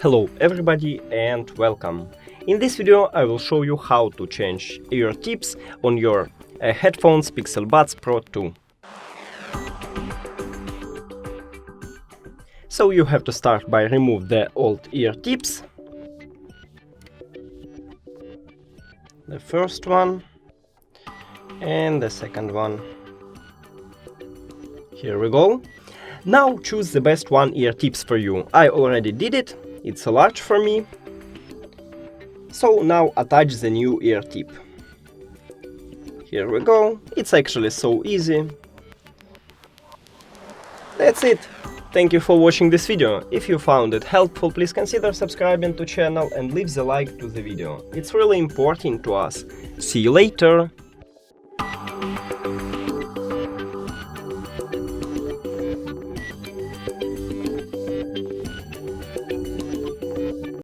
Hello everybody and welcome. In this video I will show you how to change ear tips on your headphones Pixel Buds Pro 2. So you have to start by remove the old ear tips. The first one and the second one. Here we go. Now choose the best one ear tips for you. I already did it. It's a large for me. So now attach the new ear tip. Here we go. It's actually so easy. That's it. Thank you for watching this video. If you found it helpful, please consider subscribing to channel and leave the like to the video. It's really important to us. See you later.